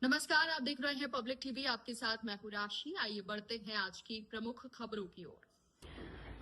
नमस्कार, आप देख रहे हैं पब्लिक टीवी। आपके साथ मैं हूं राशि। आइए बढ़ते हैं आज की प्रमुख खबरों की ओर।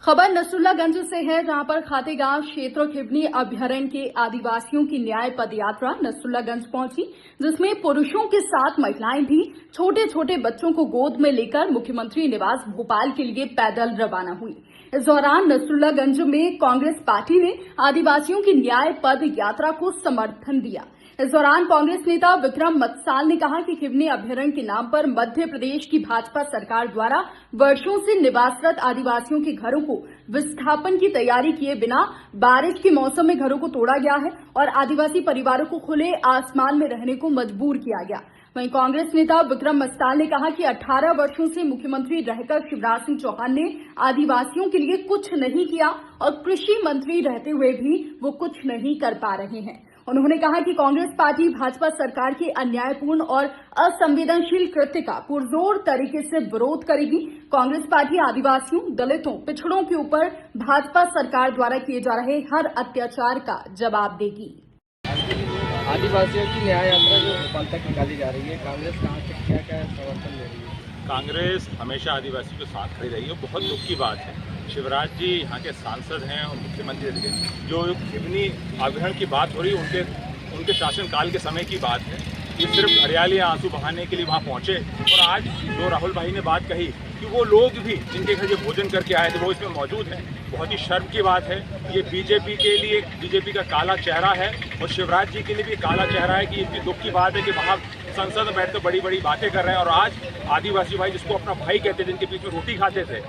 खबर नसरुल्लागंज से है, जहां पर खातेगांव क्षेत्र खिवनी अभयारण्य के आदिवासियों की न्याय पद यात्रा नसरुल्लागंज पहुंची, जिसमें पुरुषों के साथ महिलाएं भी छोटे छोटे बच्चों को गोद में लेकर मुख्यमंत्री निवास भोपाल के लिए पैदल रवाना हुई। इस दौरान नसरुल्लागंज में कांग्रेस पार्टी ने आदिवासियों की न्याय पद यात्रा को समर्थन दिया। इस दौरान कांग्रेस नेता विक्रम मत्साल ने कहा कि खिवनी अभयारण्य के नाम पर मध्य प्रदेश की भाजपा सरकार द्वारा वर्षों से निवासरत आदिवासियों के घरों को विस्थापन की तैयारी किए बिना बारिश के मौसम में घरों को तोड़ा गया है और आदिवासी परिवारों को खुले आसमान में रहने को मजबूर किया गया। वहीं कांग्रेस नेता विक्रम मत्साल ने कहा कि 18 वर्षों से मुख्यमंत्री रहकर शिवराज सिंह चौहान ने आदिवासियों के लिए कुछ नहीं किया और कृषि मंत्री रहते हुए भी वो कुछ नहीं कर पा रहे हैं। उन्होंने कहा कि कांग्रेस पार्टी भाजपा सरकार के अन्यायपूर्ण और असंवेदनशील कृत्य का पुरजोर तरीके से विरोध करेगी। कांग्रेस पार्टी आदिवासियों, दलितों, पिछड़ों के ऊपर भाजपा सरकार द्वारा किए जा रहे हर अत्याचार का जवाब देगी। आदिवासियों की न्याय यात्रा जो भोपाल तक निकाली जा रही है, कांग्रेस कहाँ तक क्या क्या समर्थन दे रही है? कांग्रेस हमेशा आदिवासियों के साथ खड़ी रही है। बहुत दुख की बात है, शिवराज जी यहाँ के सांसद हैं और मुख्यमंत्री रहे। जो खिवनी अभयारण्य की बात हो रही है, उनके शासनकाल के समय की बात है। ये सिर्फ हरियाली आंसू बहाने के लिए वहाँ पहुँचे। और आज जो राहुल भाई ने बात कही कि वो लोग भी जिनके घर ये भोजन करके आए थे वो इसमें मौजूद हैं, बहुत ही शर्म की बात है। ये बीजेपी के लिए बीजेपी का काला चेहरा है और शिवराज जी के लिए भी काला चेहरा है कि इतनी दुख की बात है कि वहाँ संसद में बैठकर बड़ी बड़ी बातें कर रहे हैं और आज आदिवासी भाई जिसको अपना भाई कहते थे, जिनके बीच में रोटी खाते थे,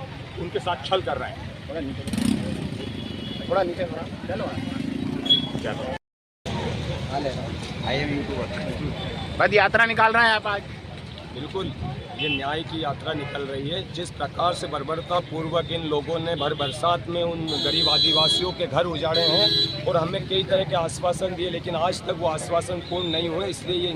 उनके साथ छल कर रहे हैं। थोड़ा नीचे चलो पद यात्रा निकाल रहे हैं आप आज? बिल्कुल, ये न्याय की यात्रा निकल रही है। जिस प्रकार से बर्बरता पूर्वक इन लोगों ने भर बरसात में उन गरीब आदिवासियों के घर उजाड़े हैं और हमें कई तरह के आश्वासन दिए, लेकिन आज तक वो आश्वासन पूर्ण नहीं हुए, इसलिए ये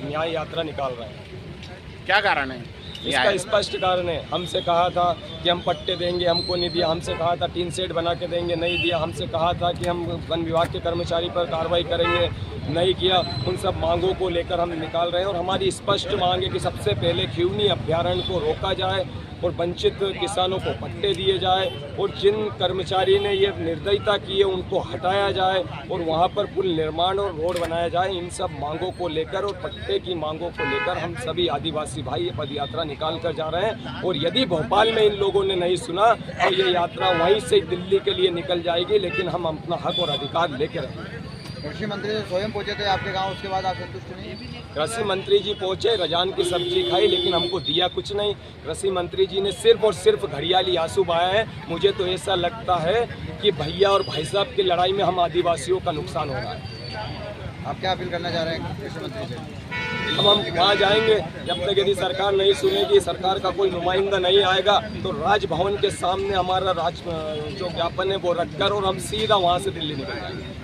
न्याय यात्रा निकाल रहे हैं। क्या कारण है इसका? स्पष्ट कारण है। हमसे कहा था कि हम पट्टे देंगे, हमको नहीं दिया। हमसे कहा था टीन शेड बना के देंगे, नहीं दिया। हमसे कहा था कि हम वन विभाग के कर्मचारी पर कार्रवाई करेंगे, नहीं किया। उन सब मांगों को लेकर हम निकाल रहे हैं और हमारी स्पष्ट मांग है कि सबसे पहले खिवनी अभयारण्य को रोका जाए और वंचित किसानों को पट्टे दिए जाए और जिन कर्मचारी ने ये निर्दयता की है उनको हटाया जाए और वहाँ पर पुल निर्माण और रोड बनाया जाए। इन सब मांगों को लेकर और पट्टे की मांगों को लेकर हम सभी आदिवासी भाई ये पदयात्रा निकाल कर जा रहे हैं और यदि भोपाल में इन लोगों ने नहीं सुना तो ये यात्रा वहीं से दिल्ली के लिए निकल जाएगी, लेकिन हम अपना हक और अधिकार लेकर रहेंगे। कृषि मंत्री स्वयं पहुंचे थे आपके गांव, उसके बाद आप संतुष्ट नहीं? कृषि मंत्री जी पहुंचे, रजान की सब्जी खाई, लेकिन हमको दिया कुछ नहीं। कृषि मंत्री जी ने सिर्फ और सिर्फ घड़ियाली आंसू बहाया है। मुझे तो ऐसा लगता है कि भैया और भाई साहब की लड़ाई में हम आदिवासियों का नुकसान हो रहा है। आप क्या अपील करना चाह रहे हैं कृषि मंत्री से? हम वहाँ जाएंगे, जब तक यदि सरकार नहीं सुनेगी, सरकार का कोई नुमाइंदा नहीं आएगा तो राजभवन के सामने हमारा जो ज्ञापन है वो रखकर और हम सीधा वहाँ से दिल्ली निकल जाएंगे।